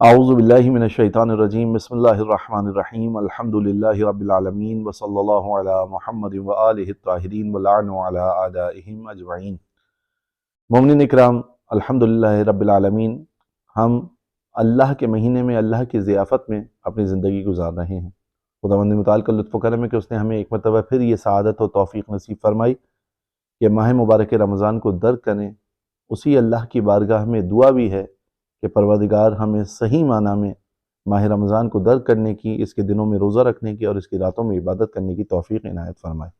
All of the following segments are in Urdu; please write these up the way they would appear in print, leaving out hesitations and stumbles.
اعوذ باللہ من الشیطان الرجیم بسم اللہ الرحمن الرحیم الحمدللہ رب العالمین وصلی اللہ علی محمد وآلہ الطاہرین ولعنوا علی اعدائہم اجمعین۔ مومنین اکرام، الحمدللہ رب العالمین، ہم اللہ کے مہینے میں اللہ کی ضیافت میں اپنی زندگی گزار رہے ہیں۔ خداوند متعال کا لطف و کرم ہے کہ اس نے ہمیں ایک مرتبہ پھر یہ سعادت و توفیق نصیب فرمائی کہ ماہ مبارک رمضان کو درک کریں۔ اسی اللہ کی بارگاہ میں دعا بھی ہے کہ پروردگار ہمیں صحیح معنی میں ماہ رمضان کو درک کرنے کی، اس کے دنوں میں روزہ رکھنے کی اور اس کی راتوں میں عبادت کرنے کی توفیق عنایت فرمائے۔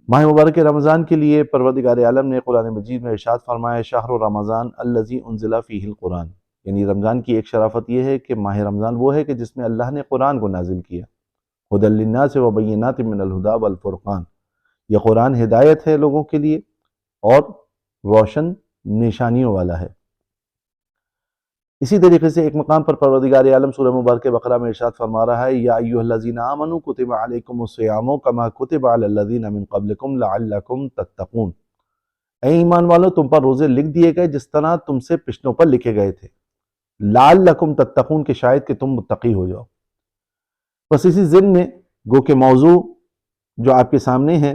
ماہ مبارک رمضان کے لیے پروردگار عالم نے قرآن مجید میں ارشاد فرمایا، شہر رمضان الذی انزل فیہ القرآن، یعنی رمضان کی ایک شرافت یہ ہے کہ ماہ رمضان وہ ہے کہ جس میں اللہ نے قرآن کو نازل کیا، ھدی للناس وبینات من الھدی والفرقان۔ یہ قرآن ہدایت ہے لوگوں کے لیے اور روشن نشانیوں والا ہے۔ اسی طریقے سے ایک مقام پر پروردگار عالم سورہ مبارکہ بقرہ میں ارشاد فرما رہا ہے، یا ایھا الذین آمنوا کتب علیکم الصیام کما کتب علی الذین من قبلکم لعلکم تتقون۔ اے ایمان والو، تم پر روزے لکھ دیے گئے جس طرح تم سے پچھلوں پر لکھے گئے تھے، لعلکم تتقون، کہ شاید کہ تم متقی ہو جاؤ۔ بس اسی ضمن میں گو کہ موضوع جو آپ کے سامنے ہے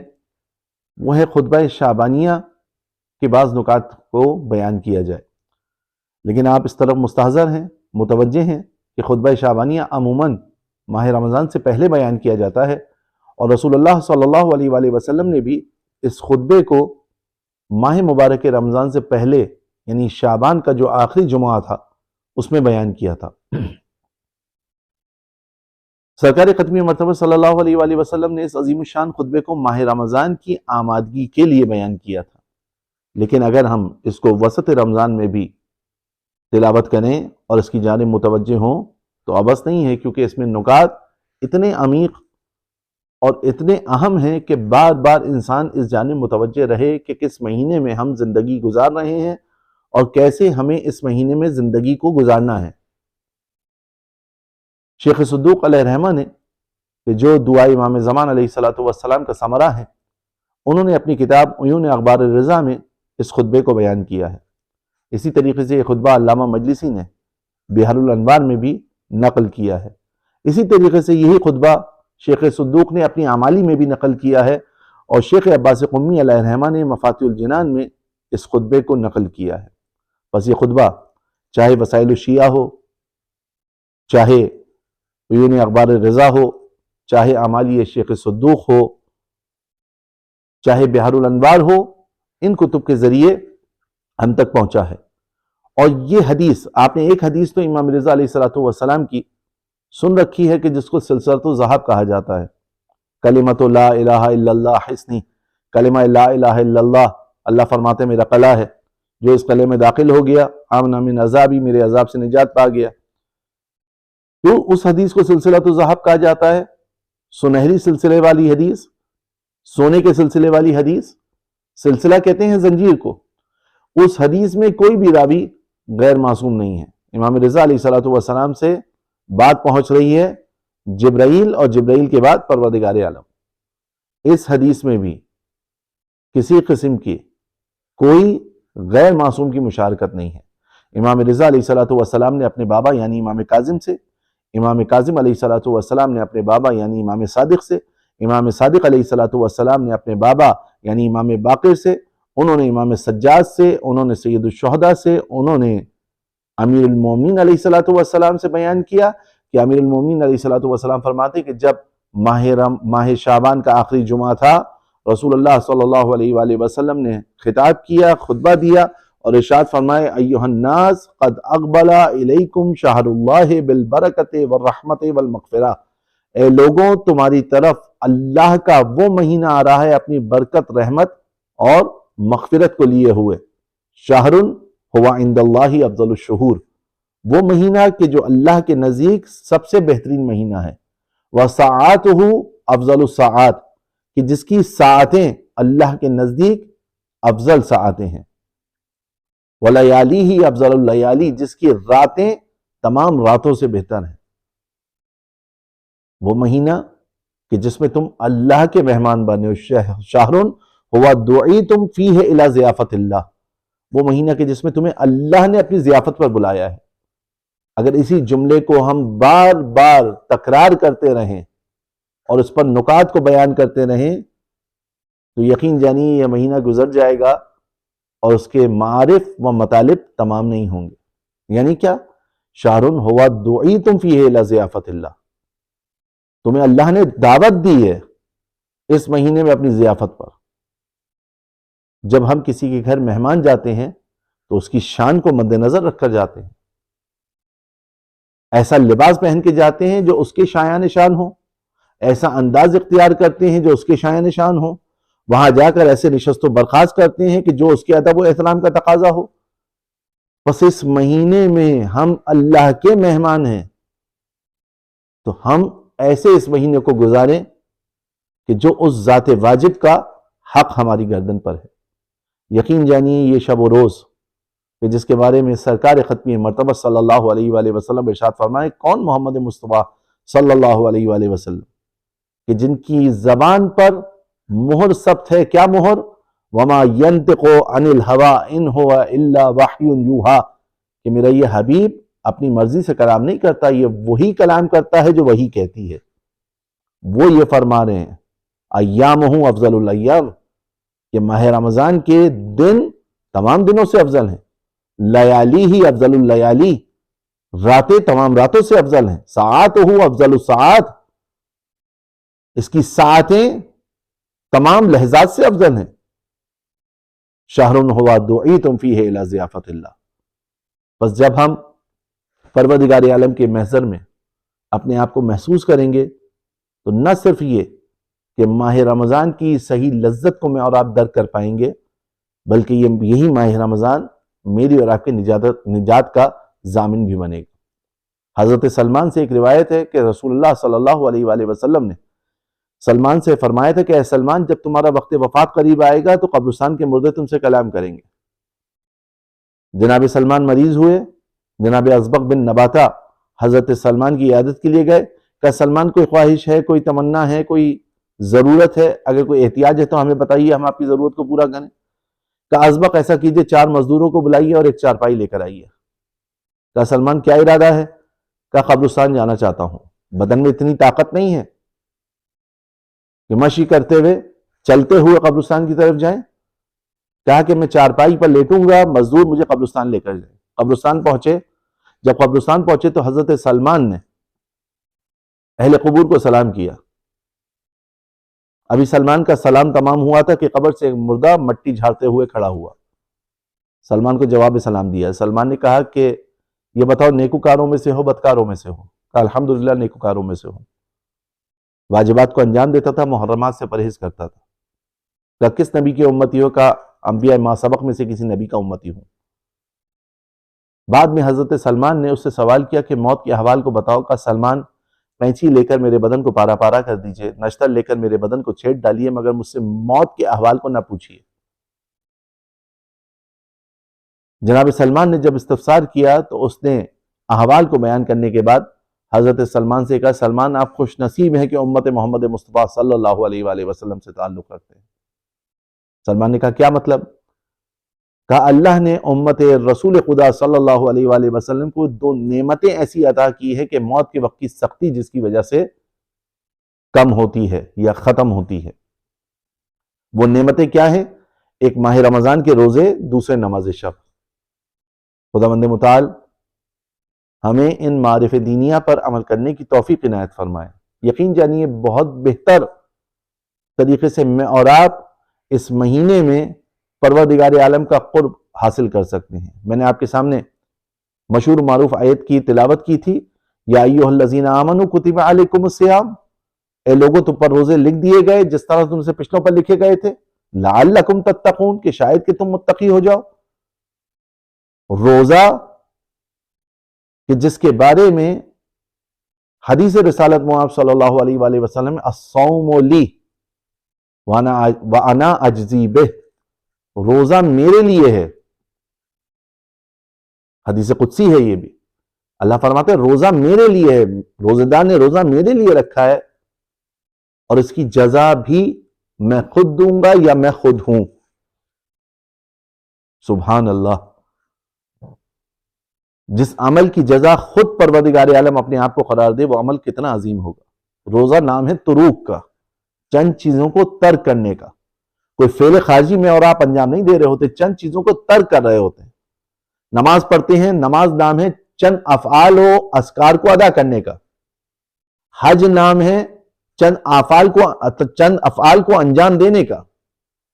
وہ ہے خطبہ شعبانیہ کے بعض نکات کو بیان کیا جائے، لیکن آپ اس طرف مستحضر ہیں، متوجہ ہیں کہ خطبہ شعبانیہ عموماً ماہ رمضان سے پہلے بیان کیا جاتا ہے، اور رسول اللہ صلی اللہ علیہ وآلہ وسلم نے بھی اس خطبے کو ماہ مبارک رمضان سے پہلے، یعنی شعبان کا جو آخری جمعہ تھا اس میں بیان کیا تھا۔ سرکار ختمی مرتبہ صلی اللہ علیہ وآلہ وسلم نے اس عظیم الشان خطبے کو ماہ رمضان کی آمادگی کے لیے بیان کیا تھا، لیکن اگر ہم اس کو وسط رمضان میں بھی تلاوت کریں اور اس کی جانب متوجہ ہوں تو عبث نہیں ہے، کیونکہ اس میں نکات اتنے عمیق اور اتنے اہم ہیں کہ بار بار انسان اس جانب متوجہ رہے کہ کس مہینے میں ہم زندگی گزار رہے ہیں اور کیسے ہمیں اس مہینے میں زندگی کو گزارنا ہے۔ شیخ صدوق علیہ رحمہ نے، کہ جو دعا امام زمان علیہ السلام کا ثمرہ ہے، انہوں نے اپنی کتاب عیون اخبار الرضا میں اس خطبے کو بیان کیا ہے۔ اسی طریقے سے یہ خطبہ علامہ مجلسی نے بحر الانوار میں بھی نقل کیا ہے۔ اسی طریقے سے یہی خطبہ شیخ صدوق نے اپنی اعمالی میں بھی نقل کیا ہے، اور شیخ عباس قمی علیہ رحمہ نے مفاتیح الجنان میں اس خطبے کو نقل کیا ہے۔ بس یہ خطبہ چاہے وسائل الشیعہ ہو، چاہے عیون اخبار الرضا ہو، چاہے اعمالی شیخ صدوق ہو، چاہے بحر الانوار ہو، ان کتب کے ذریعے ہم تک پہنچا ہے۔ اور یہ حدیث، آپ نے ایک حدیث تو امام رضا علیہ السلام کی سن رکھی ہے کہ جس کو سلسلۃ الذہب کہا جاتا ہے، کلمۃ لا الہ الا اللہ حصنی، کلمہ لا الہ الا اللہ، اللہ فرماتے ہیں میرا قلعہ ہے، جو اس قلعے میں داخل ہو گیا آمن من عذابی، میرے عذاب سے نجات پا گیا۔ تو اس حدیث کو سلسلۃ الذہب کہا جاتا ہے، سنہری سلسلے والی حدیث، سونے کے سلسلے والی حدیث۔ سلسلہ کہتے ہیں زنجیر کو۔ اس حدیث میں کوئی بھی راوی غیر معصوم نہیں ہے۔ امام رضا علیہ السلام سے بات پہنچ رہی ہے جبرائیل، اور جبرائیل کے بعد پروردگار عالم۔ اس حدیث میں بھی کسی قسم کی کوئی غیر معصوم کی مشارکت نہیں ہے۔ امام رضا علیہ السلام نے اپنے بابا یعنی امام کاظم سے، امام کاظم علیہ السلام نے اپنے بابا یعنی امام صادق سے، امام صادق علیہ السلام نے اپنے بابا یعنی امام باقر سے، انہوں نے امام سجاد سے، انہوں نے سید الشہداء سے، انہوں نے امیر المومنین علیہ السلام سے بیان کیا کہ امیر المومنین علیہ السلام فرماتے کہ جب ماہ شعبان کا آخری جمعہ تھا، رسول اللہ صلی اللہ علیہ وآلہ وسلم نے خطاب کیا، خطبہ دیا، اور ارشاد فرمائے، ایھا الناس قد اقبل الیکم شہر اللہ بالبرکۃ والرحمۃ والمغفرہ، اے لوگوں تمہاری طرف اللہ کا وہ مہینہ آ رہا ہے اپنی برکت، رحمت اور مغفرت کو لیے ہوئے۔ شہر ہوا عند اللہ افضل الشہور، وہ مہینہ کہ جو اللہ کے نزدیک سب سے بہترین مہینہ ہے۔ وساعاتہ افضل الساعات، کہ جس کی ساعتیں اللہ کے نزدیک افضل ساعتیں ہیں۔ ولیالیہ افضل اللیالی، جس کی راتیں تمام راتوں سے بہتر ہیں۔ وہ مہینہ کہ جس میں تم اللہ کے مہمان بنے ہو، شہر ہوا دعیتم فیہ الی ضیافت اللہ، وہ مہینہ کہ جس میں تمہیں اللہ نے اپنی ضیافت پر بلایا ہے۔ اگر اسی جملے کو ہم بار بار تکرار کرتے رہیں اور اس پر نکات کو بیان کرتے رہیں تو یقین جانیے یہ مہینہ گزر جائے گا اور اس کے معارف و مطالب تمام نہیں ہوں گے۔ یعنی کیا؟ شہر ہوا دعیتم فیہ الی ضیافت اللہ، تمہیں اللہ نے دعوت دی ہے اس مہینے میں اپنی ضیافت پر۔ جب ہم کسی کے گھر مہمان جاتے ہیں تو اس کی شان کو مد نظر رکھ کر جاتے ہیں، ایسا لباس پہن کے جاتے ہیں جو اس کے شایان شان ہو، ایسا انداز اختیار کرتے ہیں جو اس کے شایان شان ہو، وہاں جا کر ایسے نشست و برخاست کرتے ہیں کہ جو اس کے ادب و احترام کا تقاضا ہو۔ بس اس مہینے میں ہم اللہ کے مہمان ہیں تو ہم ایسے اس مہینے کو گزاریں کہ جو اس ذات واجب کا حق ہماری گردن پر ہے۔ یقین جانیے یہ شب و روز کہ جس کے بارے میں سرکار ختمی مرتبہ صلی اللہ علیہ وآلہ وسلم ارشاد فرمائے، کون؟ محمد مصطفیٰ صلی اللہ علیہ وآلہ وسلم، کہ جن کی زبان پر مہر ثبت ہے، کیا مہر؟ وما ينطق عن الهوى ان هو الا وحی یوحی، کہ میرا یہ حبیب اپنی مرضی سے کلام نہیں کرتا، یہ وہی کلام کرتا ہے جو وہی کہتی ہے۔ وہ یہ فرما رہے ہیں ایامہ افضل الایام، کہ ماہ رمضان کے دن تمام دنوں سے افضل ہیں، لیالی ہی افضل اللیالی، راتیں تمام راتوں سے افضل ہیں، ساعاتہ افضل الساعات، اس کی ساعتیں تمام لحظات سے افضل ہیں۔ شہر ہوا دعیتم فیہ الی ضیافت اللہ۔ بس جب ہم پروردگار عالم کے محضر میں اپنے آپ کو محسوس کریں گے تو نہ صرف یہ کہ ماہ رمضان کی صحیح لذت کو میں اور آپ درک کر پائیں گے، بلکہ یہی ماہ رمضان میری اور آپ کے نجات کا ضامن بھی بنے گا۔ حضرت سلمان سے ایک روایت ہے کہ رسول اللہ صلی اللہ علیہ وآلہ وسلم نے سلمان سے فرمایا تھا کہ اے سلمان، جب تمہارا وقت وفات قریب آئے گا تو قبرستان کے مردے تم سے کلام کریں گے۔ جناب سلمان مریض ہوئے، جناب ازبق بن نباتہ حضرت سلمان کی عیادت کے لیے گئے۔ کہ سلمان کوئی خواہش ہے، کوئی تمنا ہے، کوئی ضرورت ہے؟ اگر کوئی احتیاج ہے تو ہمیں بتائیے، ہم آپ کی ضرورت کو پورا کریں۔ کہ ازبق ایسا کیجئے، 4 مزدوروں کو بلائیے اور ایک چارپائی لے کر آئیے۔ کہ سلمان کیا ارادہ ہے؟ کہ قبرستان جانا چاہتا ہوں، بدن میں اتنی طاقت نہیں ہے کہ مشی کرتے ہوئے چلتے ہوئے قبرستان کی طرف جائیں۔ کہا کہ میں چارپائی پر لیٹوں گا، مزدور مجھے قبرستان لے کر جائیں۔ قبرستان پہنچے، جب قبرستان پہنچے تو حضرت سلمان نے اہل قبور کو سلام کیا۔ ابھی سلمان کا سلام تمام ہوا تھا کہ قبر سے ایک مردہ مٹی جھاڑتے ہوئے کھڑا ہوا۔ سلمان کو جواب سلام دیا۔ سلمان نے کہا کہ یہ بتاؤ نیکوکاروں میں سے ہو بدکاروں میں سے ہو؟ کہا الحمدللہ نیکوکاروں میں سے ہوں، واجبات کو انجام دیتا تھا، محرمات سے پرہیز کرتا تھا۔ کہ کس نبی کے امتی ہو؟ کا انبیاء ما سبق میں سے کسی نبی کا امتی ہوں۔ بعد میں حضرت سلمان نے اس سے سوال کیا کہ موت کے احوال کو بتاؤ۔ کا سلمان قینچی لے کر میرے بدن کو پارا پارا کر دیجئے، نشتر لے کر میرے بدن کو چھیڑ ڈالیے، مگر مجھ سے موت کے احوال کو نہ پوچھیے۔ جناب سلمان نے جب استفسار کیا تو اس نے احوال کو بیان کرنے کے بعد حضرت سلمان سے کہا سلمان آپ خوش نصیب ہیں کہ امت محمد مصطفیٰ صلی اللہ علیہ وآلہ وسلم سے تعلق رکھتے ہیں۔ سلمان نے کہا کیا مطلب؟ کہا اللہ نے امت رسول خدا صلی اللہ علیہ وآلہ وسلم کو 2 نعمتیں ایسی عطا کی ہے کہ موت کے وقت کی سختی جس کی وجہ سے کم ہوتی ہے یا ختم ہوتی ہے۔ وہ نعمتیں کیا ہیں؟ ایک ماہ رمضان کے روزے، دوسرے نماز شب۔ خداوند متعال ہمیں ان معارف دینیہ پر عمل کرنے کی توفیق عنایت فرمائے۔ یقین جانیے بہت بہتر طریقے سے میں اور آپ اس مہینے میں پروردگار عالم کا قرب حاصل کر سکتے ہیں۔ میں نے آپ کے سامنے مشہور معروف آیت کی تلاوت کی تھی، یا ایھا الذین آمنوا کتب علیکم الصیام، اے لوگوں تم پر روزے لکھ دیے گئے جس طرح تم سے پچھلوں پر لکھے گئے تھے، لعلکم تتقون، کہ شاید کہ تم متقی ہو جاؤ۔ روزہ کہ جس کے بارے میں حدیث رسالت مآب صلی اللہ علیہ وآلہ وسلم الصوم لی وانا اجزی بہ، روزہ میرے لیے ہے۔ حدیث قدسی ہے یہ بھی، اللہ فرماتے ہیں روزہ میرے لیے ہے، روزہ دار نے روزہ میرے لیے رکھا ہے اور اس کی جزا بھی میں خود دوں گا یا میں خود ہوں۔ سبحان اللہ۔ جس عمل کی جزا خود پروردگار عالم اپنے آپ کو قرار دے، وہ عمل کتنا عظیم ہوگا۔ روزہ نام ہے تروک کا، چند چیزوں کو ترک کرنے کا۔ کوئی فعل خارجی میں اور آپ انجام نہیں دے رہے ہوتے، چند چیزوں کو ترک کر رہے ہوتے ہیں۔ نماز پڑھتے ہیں، نماز نام ہے چند افعال و اذکار کو ادا کرنے کا۔ حج نام ہے چند افعال کو انجام دینے کا۔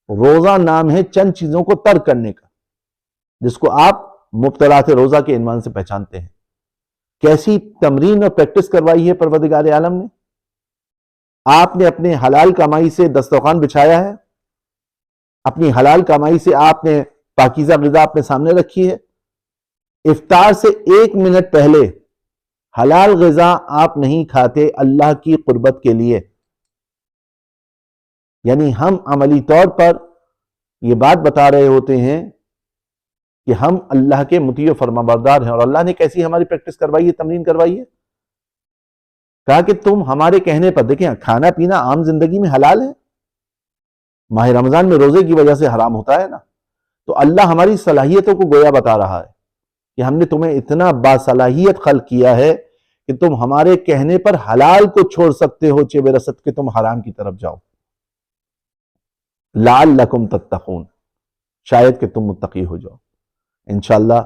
روزہ نام ہے چند چیزوں کو ترک کرنے کا، جس کو آپ مبتلات روزہ کے عنوان سے پہچانتے ہیں۔ کیسی تمرین اور پریکٹس کروائی ہے پروردگار عالم نے؟ آپ نے اپنے حلال کمائی سے دسترخوان بچھایا ہے، اپنی حلال کمائی سے آپ نے پاکیزہ غذا اپنے سامنے رکھی ہے۔ افطار سے 1 منٹ پہلے حلال غذا آپ نہیں کھاتے اللہ کی قربت کے لیے۔ یعنی ہم عملی طور پر یہ بات بتا رہے ہوتے ہیں کہ ہم اللہ کے مطیع و فرما بردار ہیں، اور اللہ نے کیسی ہماری پریکٹس کروائی ہے، تمرین کروائی ہے؟ کہا کہ تم ہمارے کہنے پر، دیکھیں کھانا پینا عام زندگی میں حلال ہے، ماہ رمضان میں روزے کی وجہ سے حرام ہوتا ہے نا، تو اللہ ہماری صلاحیتوں کو گویا بتا رہا ہے کہ ہم نے تمہیں اتنا باصلاحیت خلق کیا ہے کہ تم ہمارے کہنے پر حلال کو چھوڑ سکتے ہو چہ برست کہ تم حرام کی طرف جاؤ۔ لعلکم تتقون، شاید کہ تم متقی ہو جاؤ۔ انشاءاللہ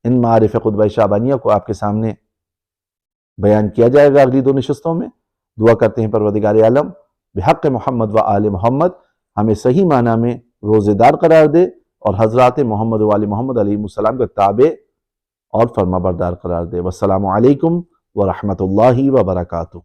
ان معارف خطبہ شعبانیہ کو آپ کے سامنے بیان کیا جائے گا اگلی 2 نشستوں میں۔ دعا کرتے ہیں پروردگار عالم بحق محمد و آل محمد ہمیں صحیح معنی میں روزے دار قرار دے، اور حضرات محمد و آل محمد علیہ السلام کا تابع اور فرما بردار قرار دے۔ والسلام علیکم ورحمۃ اللہ وبرکاتہ۔